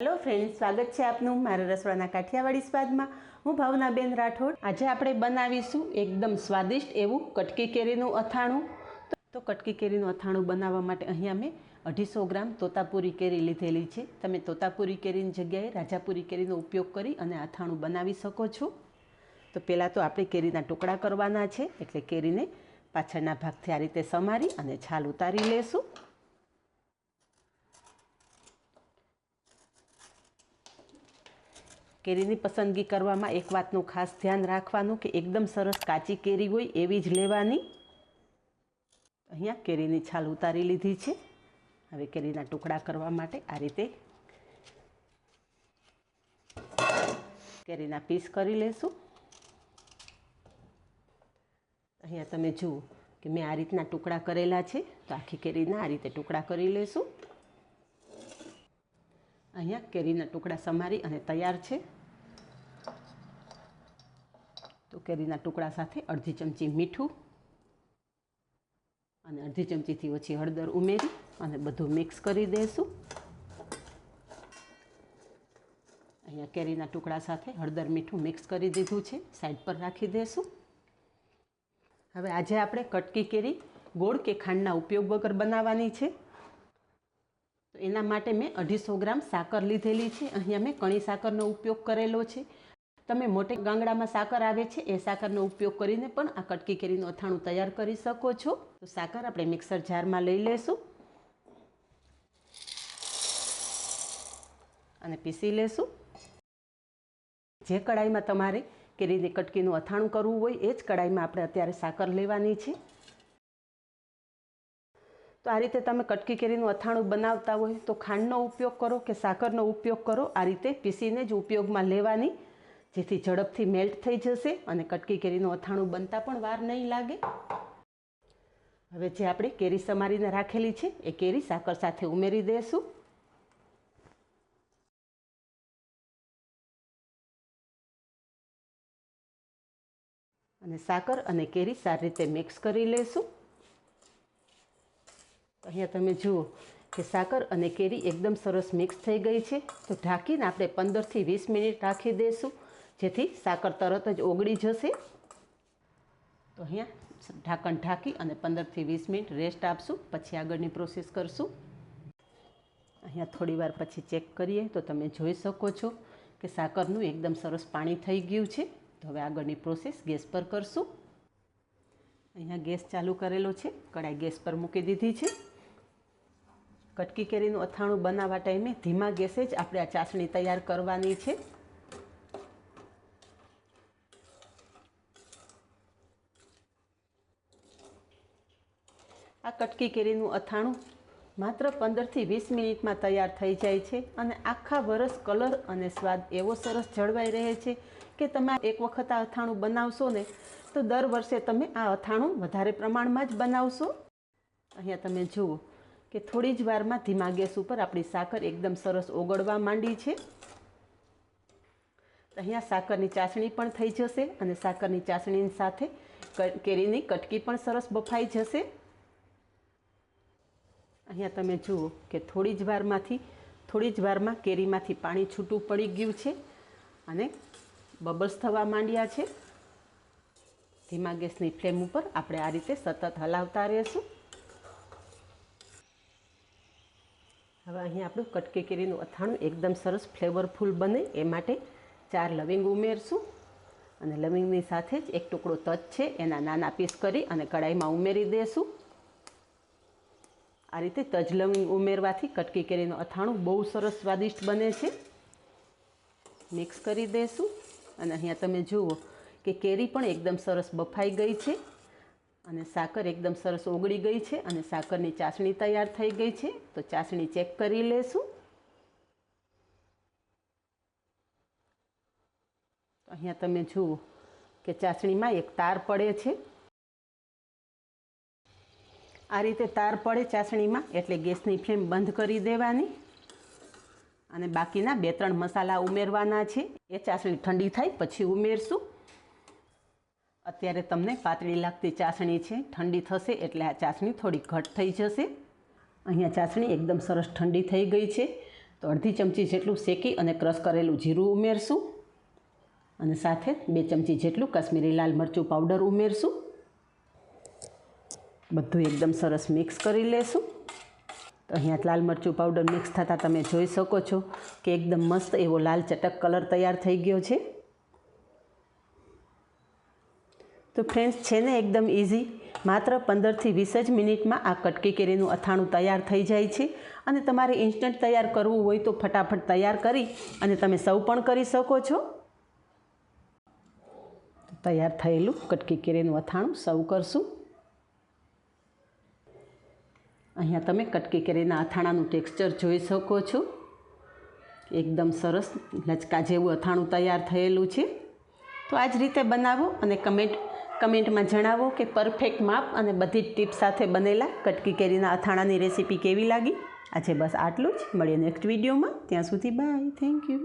Hello friends, स्वागत है आपनु मारा रसोड़ाना काठियावाड़ी स्वादमां। हूँ भावनाबेन राठोड। आज आपणे बनावीशुं एकदम स्वादिष्ट एवं कटकी केरीनुं अथाणुं। तो कटकी केरीनुं अथाणुं बनाववा माटे अहींया मैं 250 ग्राम तोतापुरी केरी लीधेली छे। तमे तोतापुरी केरीनी जग्याए राजापुरी केरीनो उपयोग करी अने अथाणुं बनावी शको छो। तो पहेला तो आपणे केरीना टुकड़ा करवाना छे, एटले केरीने पाछळना भागथी आ रीते समारी अने छाल उतारी लेशुं। केरीनी पसंदगी करवामां एक वातनुं खास ध्यान राखवानुं के एकदम सरस काची केरी होय एवी ज लेवानी। अहींया केरीनी छाल उतारी लीधी छे। हवे केरीना टुकड़ा करवा माटे आ रीते केरीना पीस करी लेशुं। अहींया तमे जुओ के मैं आ रीतना टुकड़ा करेला छे। तो आखी केरीना आ रीते टुकड़ा करी लेशुं। अहींया केरीना टुकड़ा समारी अने तैयार छे। तो केरीना टुकड़ा साथे अर्धी चमची मीठुं अने अर्धी चमचीथी ओછી हळदर उमेरी अने बधुं मिक्स करी देशुं। अहींया केरीना टुकड़ा साथे हळदर मीठुं मिक्स करी दीधुं छे, साइड पर राखी देशुं। हवे आजे आपणे कटकी केरी गोळ के खांडना उपयोग वगर बनाववानी छे। तो एना माटे मैं 250 ग्राम साकर लीधेली छे। अहींया मैं कणी साकरनो उपयोग करेलो छे। तमे मोटे गांगडामां साकर आवे छे ए साकरनो उपयोग करीने पण आ कटकी केरीनुं अथाणुं तैयार करी शको छो। तो साकर आपणे मिक्सर जारमां लई लेशुं अने पीसी लेशुं। जे कढ़ाईमां तमारे केरीनी कटकीनुं अथाणुं करवुं होय ए ज कढ़ाईमां आपणे अत्यारे साकर लेवानी छे। तो आ रीते तमे कटकी केरीनुं अथाणुं बनावता होय तो खांडनो उपयोग करो के साकरनो उपयोग करो, आ रीते पीसीने ज उपयोगमां लेवानी, जेथी झड़पथी मेल्ट थई जशे अने कटकी केरीनुं अथाणुं बनता पण वार नहीं लागे। हवे जे आपणे केरी समारीने राखेली छे ए केरी साकर साथे उमेरी देशुं। अने साकर अने केरी सारी रीते मिक्स करी लेशुं। अहींया तमे जुओ के साकर अने केरी एकदम सरस मिक्स थई गई छे। तो ढांकीने आपणे 15 થી 20 मिनिट राखी देशुं, जेथी साकर तरत ज ओगળી जशे। तो अहींया ढांकण ढांकी अने 15 થી 20 मिनिट रेस्ट आपशुं, पछी आगळनी प्रोसेस करशुं। अहींया थोड़ीवार पछी चेक करीए तो तमे जोई शको छो के साकरनुं एकदम सरस पाणी थई गयुं छे। तो हवे आगळनी प्रोसेस गैस पर करशुं। अहींया गैस चालू करेलो छे, कढ़ाई गैस पर मूकी दीधी छे। कटकी केरीनुं अथाणुं बनाववा टाइमे धीमा गैसे ज आपणे आ चासणी तैयार करवानी छे। आ कटकी केरीनुं अथाणुं मात्र 15 થી 20 मिनिटमां तैयार थई जाय छे अने आखा वरस कलर अने स्वाद एवो सरस जळवाई रहे छे के तमे एक वखत आ अथाणुं बनावशो ने तो दर वर्षे तमे आ अथाणुं वधारे प्रमाणमां ज बनावशो। अहींया तमे जुओ के थोड़ी ज वारमां धीमा गैस पर आपणी साकर एकदम सरस ओगळवा मांडी छे। अहींया साकरनी चासणी पण थई जशे अने साकरनी चासणीनी साथे केरीनी कटकी पण सरस बफाई जशे। अहींया तमे जुओ के थोड़ी ज वारमां केरीमांथी पाणी छूटुं पड़ी गयुं छे अने बबल्स थवा मांड्या छे। धीमा गैसनी फ्लेम पर आपणे आ रीते सतत हलावता रहेशुं। हवे अहीं आपणुं कटकी केरीनुं अथाणुं एकदम सरस फ्लेवरफुल बने ए माटे 4 लविंग उमेरशुं अने लविंगनी साथे ज एक टुकड़ो तज छे एना नाना पीस करी अने कढ़ाईमां उमेरी देशुं। आ रीते तज लविंग उमेरवाथी कटकी केरीनुं अथाणुं बहु सरस स्वादिष्ट बने छे। मिक्स करी देशुं अने अहींया तमे जुओ के केरी पण एकदम सरस बफाई गई छे अने साकर एकदम सरस ओगળી गई छे अने साकरनी चासणी तैयार थई गई छे। तो चासणी चेक करी लेशुं। अहींया तमे जुओ के चासणीमां एक तार पड़े छे। आ रीते तार पड़े चासणीमां एटले गैसनी फ्लेम बंध करी देवानी अने बाकीना 2-3 मसाला उमेरवाना छे। ए चासणी ठंडी थाय पछी उमेरशुं। अत्यारे तमने पातળી लागती चासणी छे, ठंडी थशे एटले आ चासणी थोड़ी घट थई जशे। अहींया चासणी एकदम सरस ठंडी थई गई छे તો અડધી ચમચી જેટલું શેકી અને ક્રશ કરેલું જીરું ઉમેરશું અને સાથે 2 ચમચી જેટલું કાશ્મીરી લાલ મરચું પાવડર ઉમેરશું. બધું એકદમ સરસ મિક્સ કરી લેશું. તો અહીંયા લાલ મરચું પાવડર મિક્સ થતાં તમે જોઈ શકો છો કે એકદમ મસ્ત એવો લાલ ચટક કલર તૈયાર થઈ ગયો છે. તો ફ્રેન્ડ્સ છે ને એકદમ ઇઝી, માત્ર 15થી 20 જ મિનિટમાં આ કટકી કેરીનું અથાણું તૈયાર થઈ જાય છે. અને તમારે ઇન્સ્ટન્ટ તૈયાર કરવું હોય તો ફટાફટ તૈયાર કરી અને તમે સર્વ પણ કરી શકો છો. તૈયાર થયેલું કટકી કેરીનું અથાણું સર્વ કરશું. અહીંયા તમે કટકી કેરીના અથાણાનું ટેક્સચર જોઈ શકો છો. એકદમ સરસ લચકા જેવું અથાણું તૈયાર થયેલું છે. તો આ જ રીતે બનાવો અને કમેન્ટમાં જણાવો કે પરફેક્ટ માપ અને બધી જ ટિપ્સ સાથે બનેલા કટકી કેરીના અથાણાની રેસીપી કેવી લાગી. આજે બસ આટલું જ. મળીએ નેક્સ્ટ વિડીયોમાં. ત્યાં સુધી બાય. Thank you.